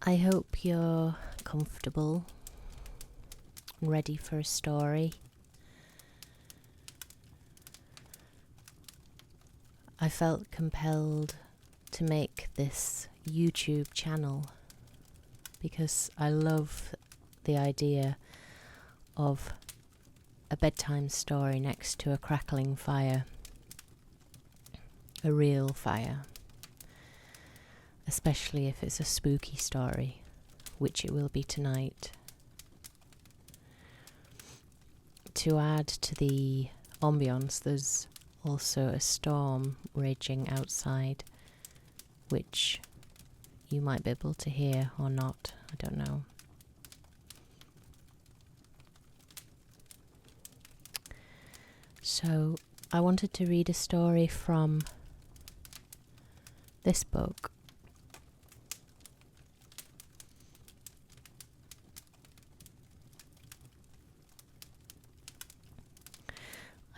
I hope you're comfortable, ready for a story. I felt compelled to make this YouTube channel because I love the idea of a bedtime story next to a crackling fire, a real fire, especially if it's a spooky story, which it will be tonight. To add to the ambience, there's also a storm raging outside, which you might be able to hear or not, I don't know. So I wanted to read a story from this book.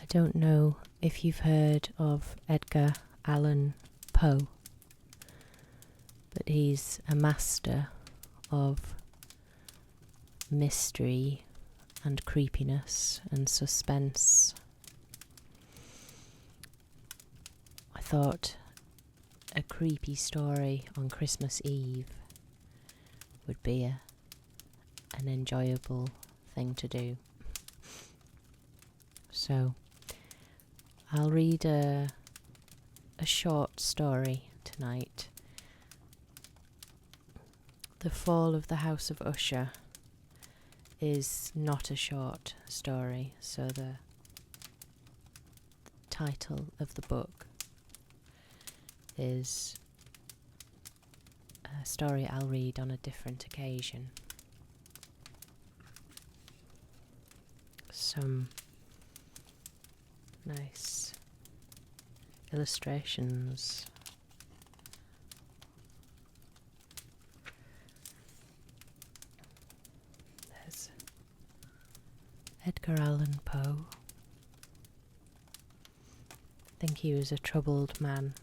I don't know if you've heard of Edgar Allan Poe, but he's a master of mystery and creepiness and suspense. I thought a creepy story on Christmas Eve would be an enjoyable thing to do. So I'll read a short story tonight. The Fall of the House of Usher is not a short story, so the title of the book is a story I'll read on a different occasion. Some nice illustrations. There's Edgar Allan Poe. I think he was a troubled man.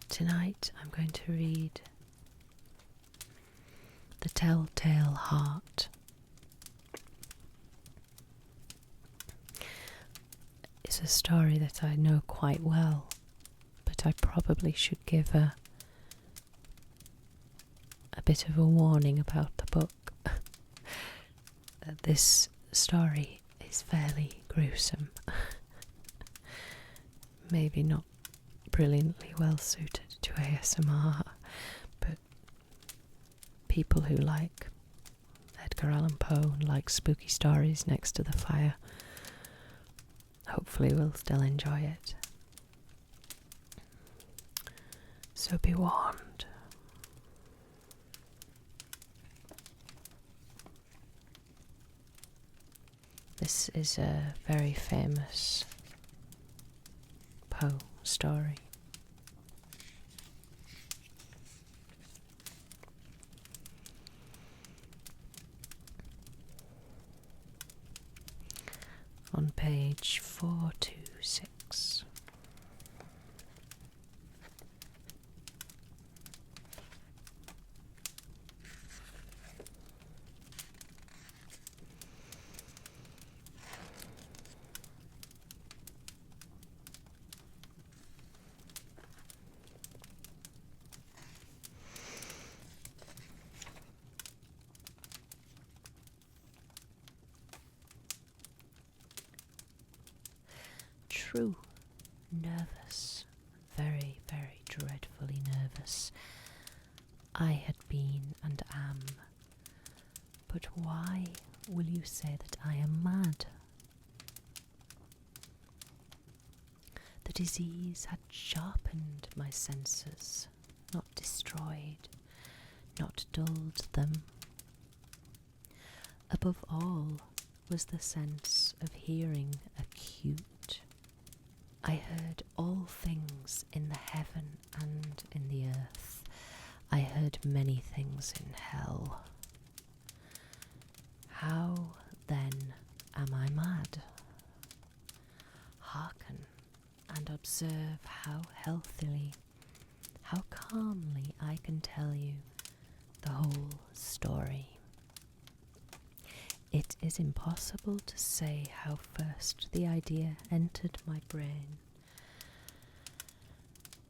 Tonight I'm going to read The Telltale Heart. It's a story that I know quite well, but I probably should give a bit of a warning about the book. This story is fairly gruesome. Maybe not brilliantly well suited to ASMR, but people who like Edgar Allan Poe and like spooky stories next to the fire hopefully will still enjoy it. So be warned. This is a very famous Poe story. On page 426. True, nervous, very, very dreadfully nervous. I had been and am. But why will you say that I am mad? The disease had sharpened my senses, not destroyed, not dulled them. Above all was the sense of hearing acute. I heard all things in the heaven and in the earth. I heard many things in hell. How then am I mad? Hearken and observe how healthily how calmly I can tell you the whole story. It is impossible to say how first the idea entered my brain,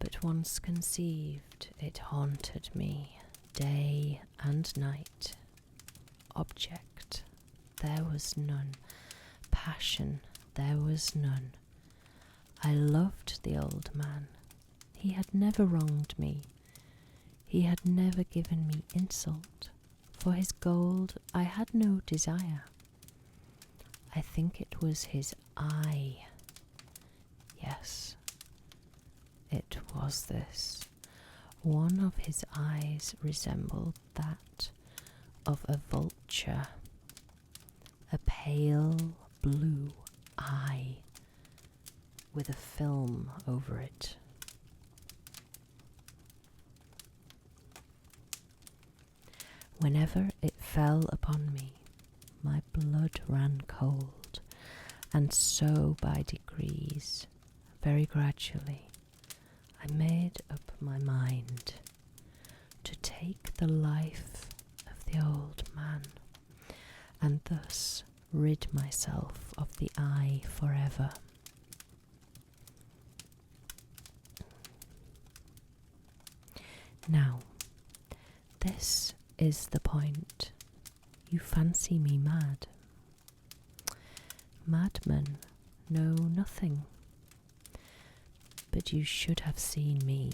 but once conceived, it haunted me day and night. Object, there was none. Passion, there was none. I loved the old man. He had never wronged me. He had never given me insult. For his gold I had no desire. I think it was his eye. Yes, it was this. One of his eyes resembled that of a vulture, a pale blue eye with a film over it. Whenever it fell upon me, my blood ran cold, and so by degrees, very gradually, I made up my mind to take the life of the old man, and thus rid myself of the eye forever. Now, this is the point. You fancy me mad. Madmen know nothing, but you should have seen me.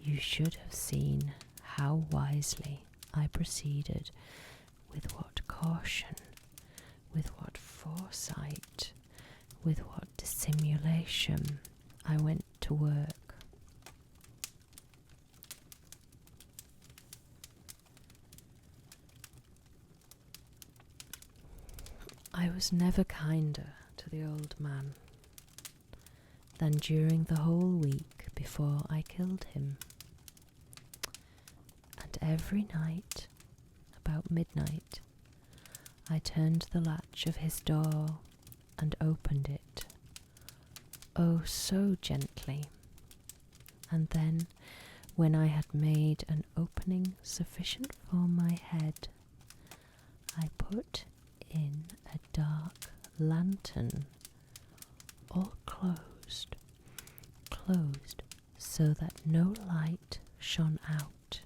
You should have seen how wisely I proceeded, with what caution, with what foresight, with what dissimulation I went to work. I was never kinder to the old man than during the whole week before I killed him. And every night, about midnight, I turned the latch of his door and opened it, oh so gently, and then, when I had made an opening sufficient for my head, I put in a dark lantern, all closed, so that no light shone out,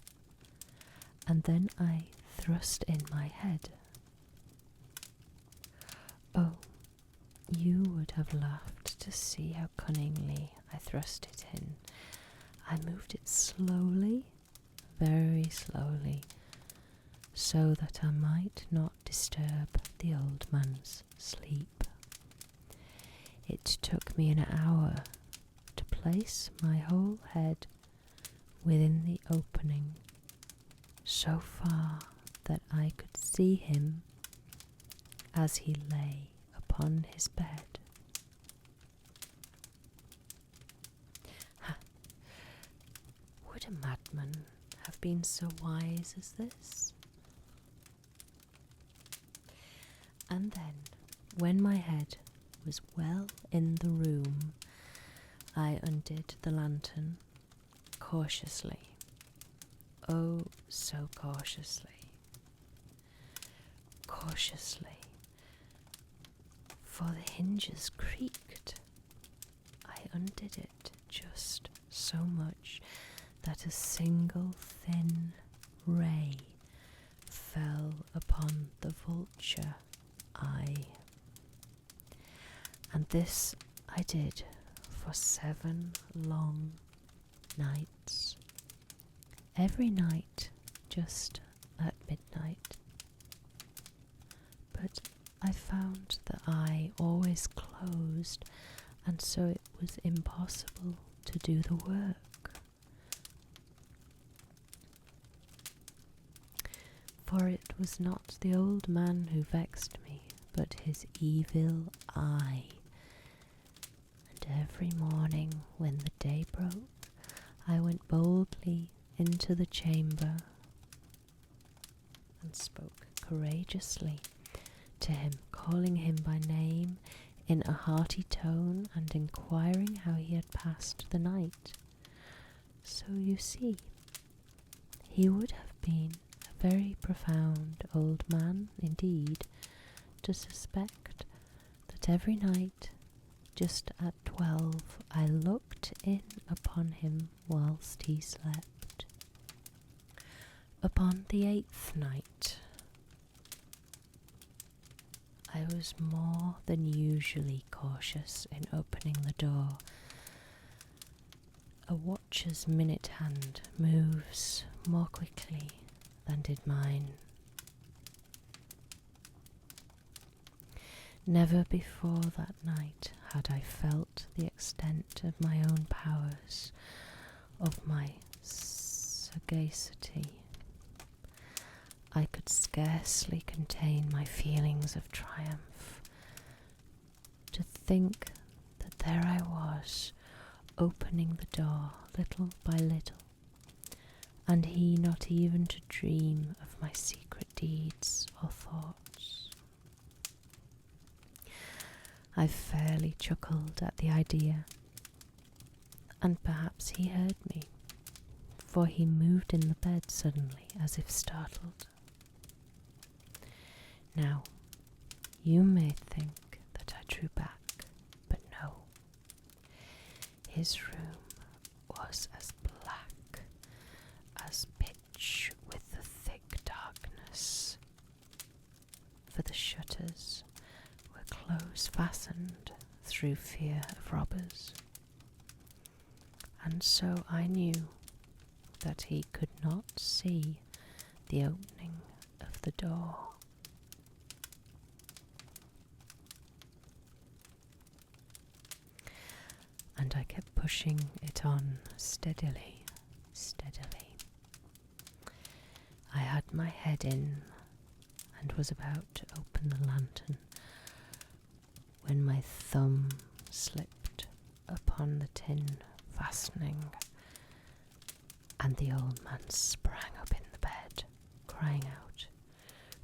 and then I thrust in my head. Oh, you would have laughed to see how cunningly I thrust it in. I moved it slowly, very slowly, so that I might not disturb the old man's sleep. It took me an hour to place my whole head within the opening, so far that I could see him as he lay upon his bed. Would a madman have been so wise as this? And then, when my head was well in the room, I undid the lantern cautiously, oh so cautiously, for the hinges creaked. I undid it just so much that a single thin ray fell upon the vulture eye. And this I did for 7 long nights, every night just at midnight. But I found the eye always closed, and so it was impossible to do the work. For it was not the old man who vexed me, but his evil eye. And every morning when the day broke, I went boldly into the chamber and spoke courageously to him, calling him by name in a hearty tone and inquiring how he had passed the night. So you see, he would have been a very profound old man indeed to suspect that every night, just at 12, I looked in upon him whilst he slept. Upon the 8th night, I was more than usually cautious in opening the door. A watcher's minute hand moves more quickly than did mine. Never before that night had I felt the extent of my own powers, of my sagacity. I could scarcely contain my feelings of triumph. To think that there I was, opening the door little by little, and he not even to dream of my secret deeds or thoughts. I fairly chuckled at the idea, and perhaps he heard me, for he moved in the bed suddenly as if startled. Now, you may think that I drew back, but no. His room was as black as pitch with the thick darkness, for the shutters were close fastened through fear of robbers, and so I knew that he could not see the opening of the door. And I kept pushing it on steadily. I had my head in and was about to open the lantern when my thumb slipped upon the tin fastening, and the old man sprang up in the bed, crying out,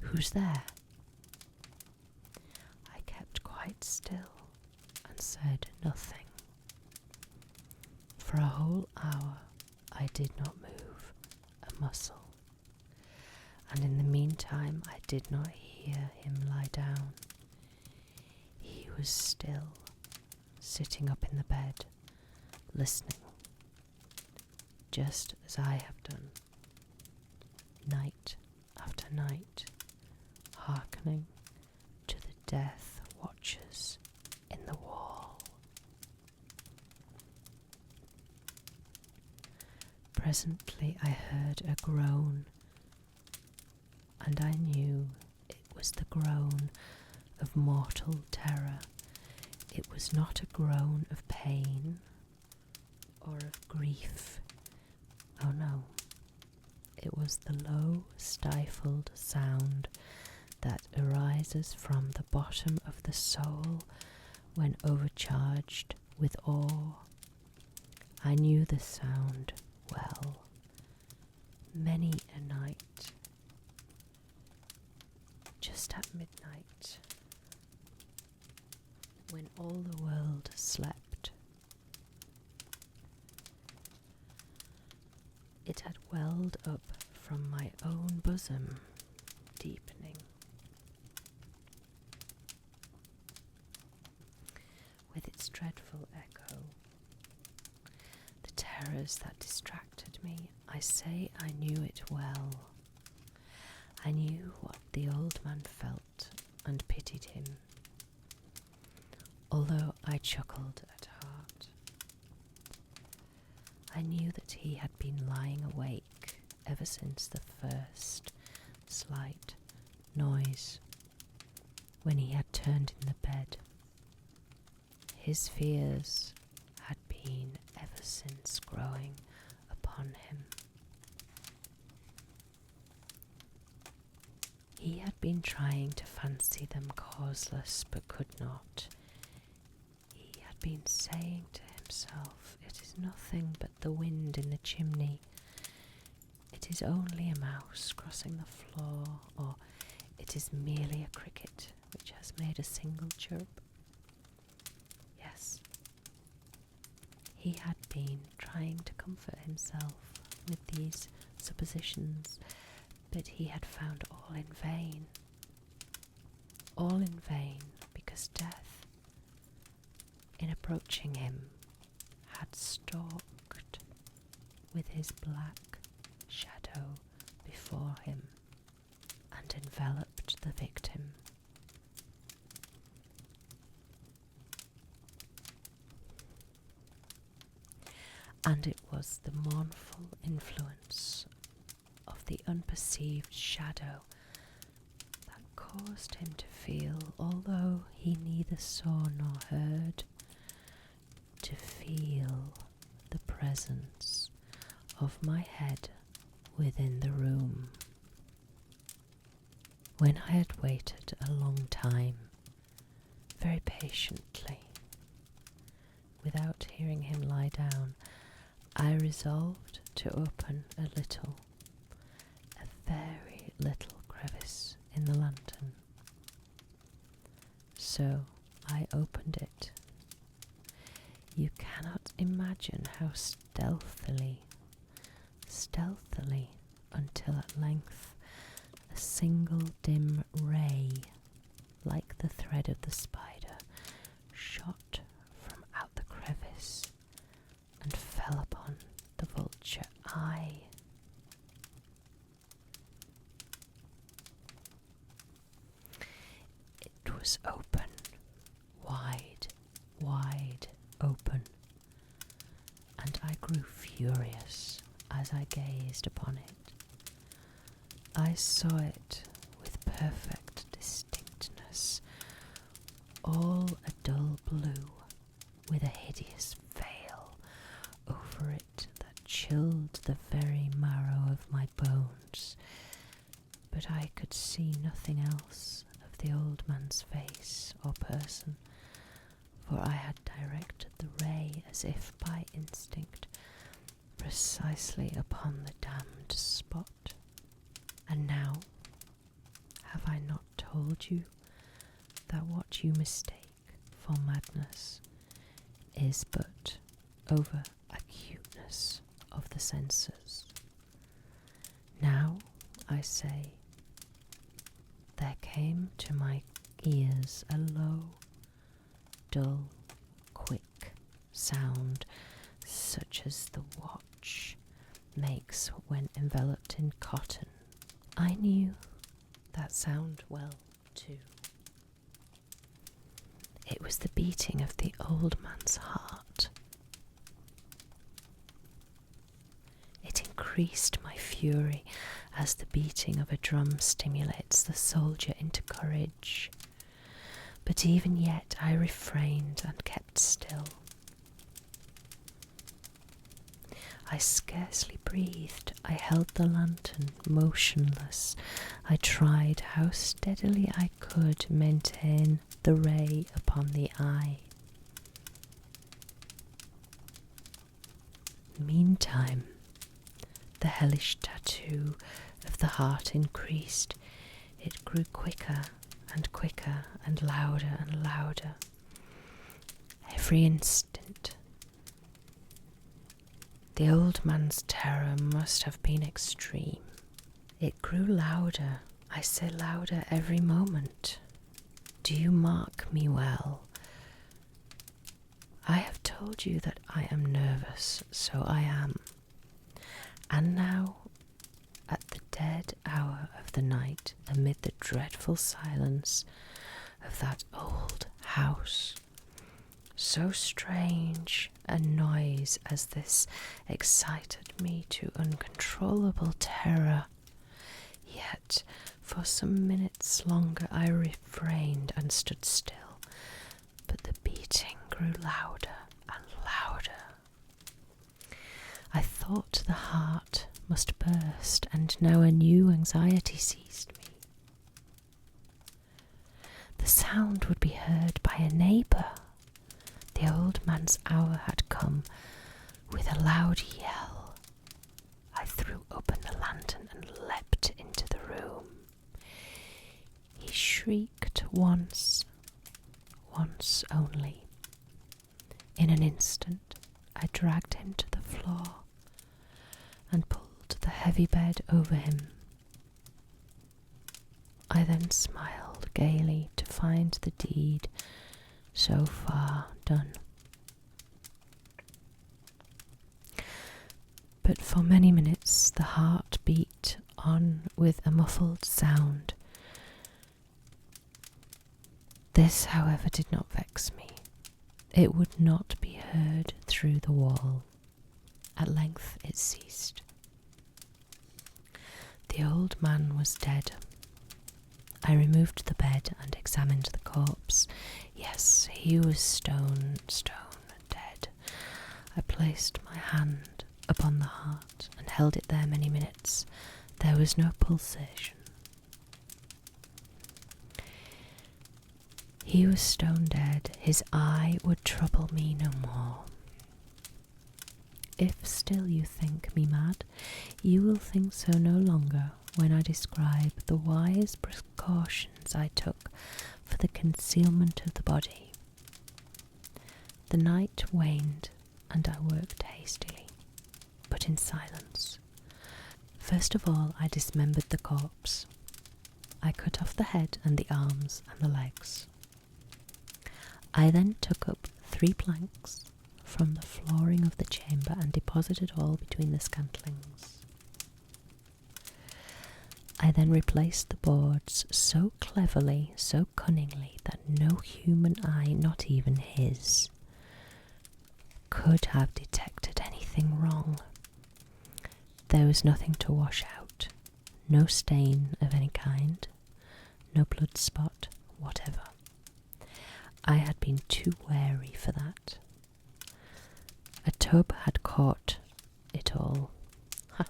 "Who's there?" I kept quite still and said nothing. For a whole hour I did not move a muscle, and in the meantime I did not hear him lie down. He was still sitting up in the bed, listening, just as I have done, night after night, hearkening to the death watchers in the wall. Presently I heard a groan, and I knew it was the groan of mortal terror. It was not a groan of pain or of grief. Oh no, it was the low, stifled sound that arises from the bottom of the soul when overcharged with awe. I knew the sound well. Many a night, just at midnight, when all the world slept, it had welled up from my own bosom, deepening, with its dreadful echo. The terrors that distracted me, I say I knew it well. I knew what the old man felt and pitied him, although I chuckled at heart. I knew that he had been lying awake ever since the first slight noise, when he had turned in the bed. His fears had been ever since growing upon him. He had been trying to fancy them causeless, but could not. He had been saying to himself, "It is nothing but the wind in the chimney. It is only a mouse crossing the floor, or it is merely a cricket which has made a single chirp." Yes, He had been trying to comfort himself with these suppositions, but he had found all in vain. All in vain, because death, in approaching him, had stalked with his black shadow before him and enveloped the victim. And it was the mournful influence of the unperceived shadow that caused him to feel, although he neither saw nor heard, to feel the presence of my head within the room. When I had waited a long time, very patiently, without hearing him lie down, I resolved to open a very little crevice in the lantern. So I opened it. You cannot imagine how stealthily, until at length a single dim ray, like the thread of the spider, shot from out the crevice and fell upon the vulture eye. It was open, wide open, and I grew furious as I gazed upon it. I saw it with perfect distinctness, all a dull blue, with a hideous veil over it that chilled the very marrow of my bones. But I could see nothing else of the old man's face or person, for I had directed the ray as if by instinct precisely upon the damned spot. And now, have I not told you that what you mistake for madness is but over acuteness of the senses? Now, I say, there came to my ears a low, dull, quick sound, such as the watch makes when enveloped in cotton. I knew that sound well, too. It was the beating of the old man's heart. It increased my fury as the beating of a drum stimulates the soldier into courage. But even yet I refrained and kept still. I scarcely breathed. I held the lantern motionless. I tried how steadily I could maintain the ray upon the eye. Meantime, the hellish tattoo of the heart increased. It grew quicker and quicker and louder and louder. Every instant, the old man's terror must have been extreme. It grew louder, I say louder every moment. Do you mark me well? I have told you that I am nervous, so I am. And now, at the dead hour of the night, amid the dreadful silence of that old house, so strange a noise as this excited me to uncontrollable terror. Yet for some minutes longer I refrained and stood still, but the beating grew louder and louder. I thought the heart must burst, and now a new anxiety seized me. The sound would be heard by a neighbour. The old man's hour had come. With a loud yell, I threw open the lantern and leapt into the room. He shrieked once only. In an instant, I dragged him to the floor and pulled the heavy bed over him. I then smiled gaily to find the deed so far done. But for many minutes the heart beat on with a muffled sound. This, however, did not vex me. It would not be heard through the wall. At length it ceased. The old man was dead. I removed the bed and examined the corpse. Yes, he was stone dead. I placed my hand upon the heart and held it there many minutes. There was no pulsation. He was stone dead. His eye would trouble me no more. If still you think me mad, you will think so no longer when I describe the wise precautions I took for the concealment of the body. The night waned, and I worked hastily, but in silence. First of all, I dismembered the corpse. I cut off the head and the arms and the legs. I then took up 3 planks from the flooring of the chamber and deposited all between the scantlings. I then replaced the boards so cleverly, so cunningly, that no human eye, not even his, could have detected anything wrong. There was nothing to wash out, no stain of any kind, no blood spot whatever. I had been too wary for that. A tub had caught it all. Ha.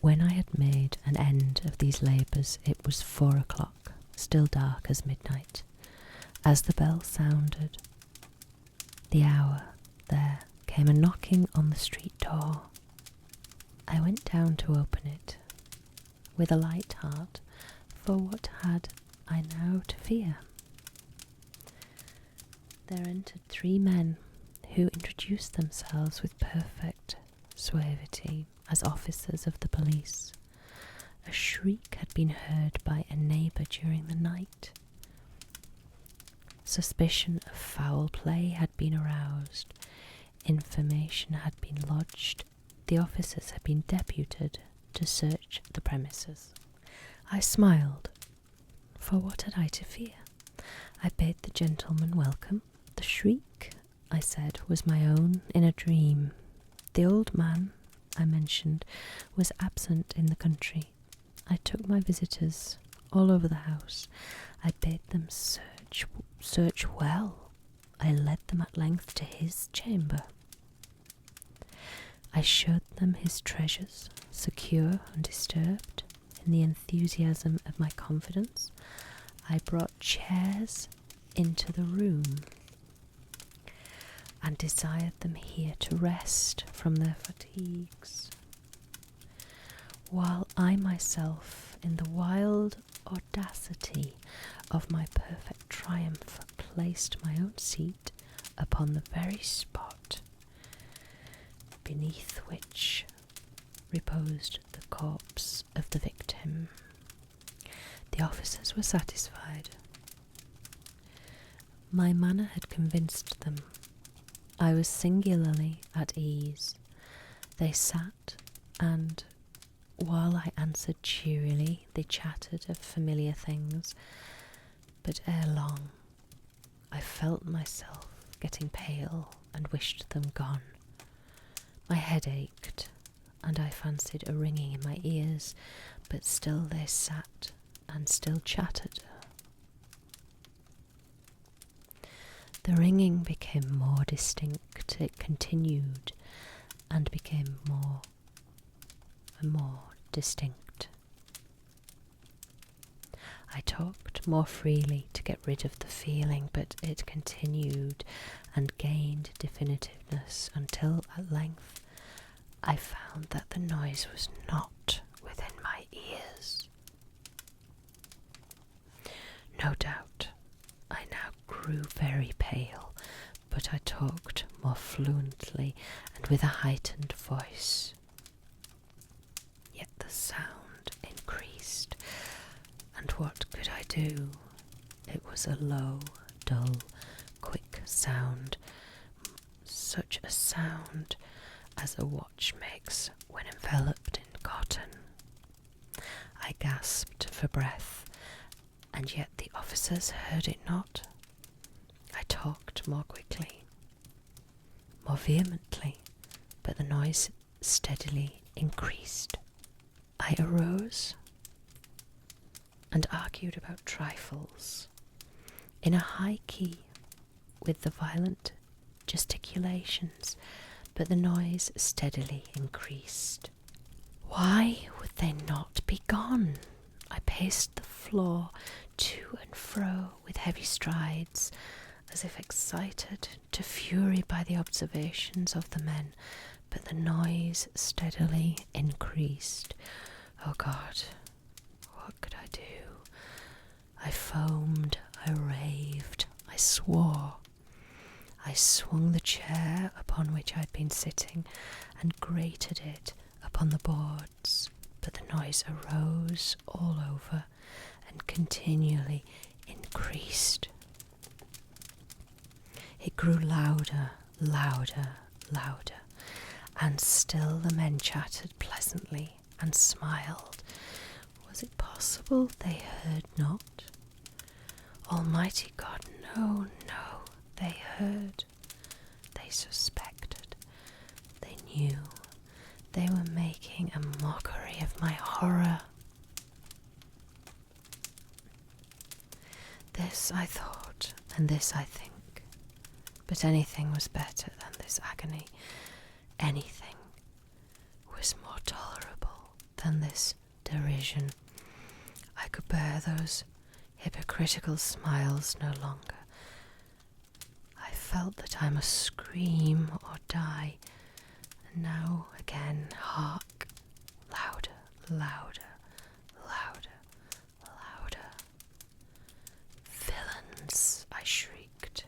When I had made an end of these labours, it was 4 o'clock, still dark as midnight. As the bell sounded the hour, there came a knocking on the street door. I went down to open it with a light heart, for what had I now to fear? There entered 3 men who introduced themselves with perfect suavity as officers of the police. A shriek had been heard by a neighbour during the night. Suspicion of foul play had been aroused. Information had been lodged. The officers had been deputed to search the premises. I smiled, for what had I to fear? I bade the gentleman welcome. The shriek, I said, was my own in a dream. The old man, I mentioned, was absent in the country. I took my visitors all over the house. I bade them search well. I led them at length to his chamber. I showed them his treasures, secure, undisturbed. In the enthusiasm of my confidence, I brought chairs into the room and desired them here to rest from their fatigues, while I myself, in the wild audacity of my perfect triumph, placed my own seat upon the very spot beneath which reposed the corpse of the victim. The officers were satisfied. My manner had convinced them. I was singularly at ease. They sat, and while I answered cheerily, they chatted of familiar things, but ere long I felt myself getting pale and wished them gone. My head ached, and I fancied a ringing in my ears, but still they sat and still chattered. The ringing became more distinct. It continued and became more and more distinct. I talked more freely to get rid of the feeling, but it continued and gained definitiveness until at length I found that the noise was not within my ears. No doubt I now grew very pale. pale, but I talked more fluently and with a heightened voice. Yet the sound increased, and what could I do? It was a low, dull, quick sound, such a sound as a watch makes when enveloped in cotton. I gasped for breath, and yet the officers heard it not. I talked more quickly, more vehemently, but the noise steadily increased. I arose and argued about trifles in a high key with the violent gesticulations, but the noise steadily increased. Why would they not be gone? I paced the floor to and fro with heavy strides, as if excited to fury by the observations of the men, but the noise steadily increased. Oh God, what could I do? I foamed, I raved, I swore. I swung the chair upon which I had been sitting and grated it upon the boards, but the noise arose all over and continually increased. It grew louder, louder, louder, and still the men chattered pleasantly and smiled. Was it possible they heard not? Almighty God, no, no, they heard, they suspected, they knew, they were making a mockery of my horror. This I thought, and this I think, but anything was better than this agony. Anything was more tolerable than this derision. I could bear those hypocritical smiles no longer. I felt that I must scream or die. And now again, hark, louder, louder, louder, louder. Villains, I shrieked.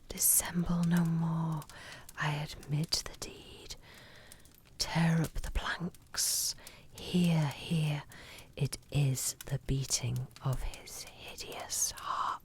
Dissemble no more. I admit the deed. Tear up the planks. Here, here. It is the beating of his hideous heart.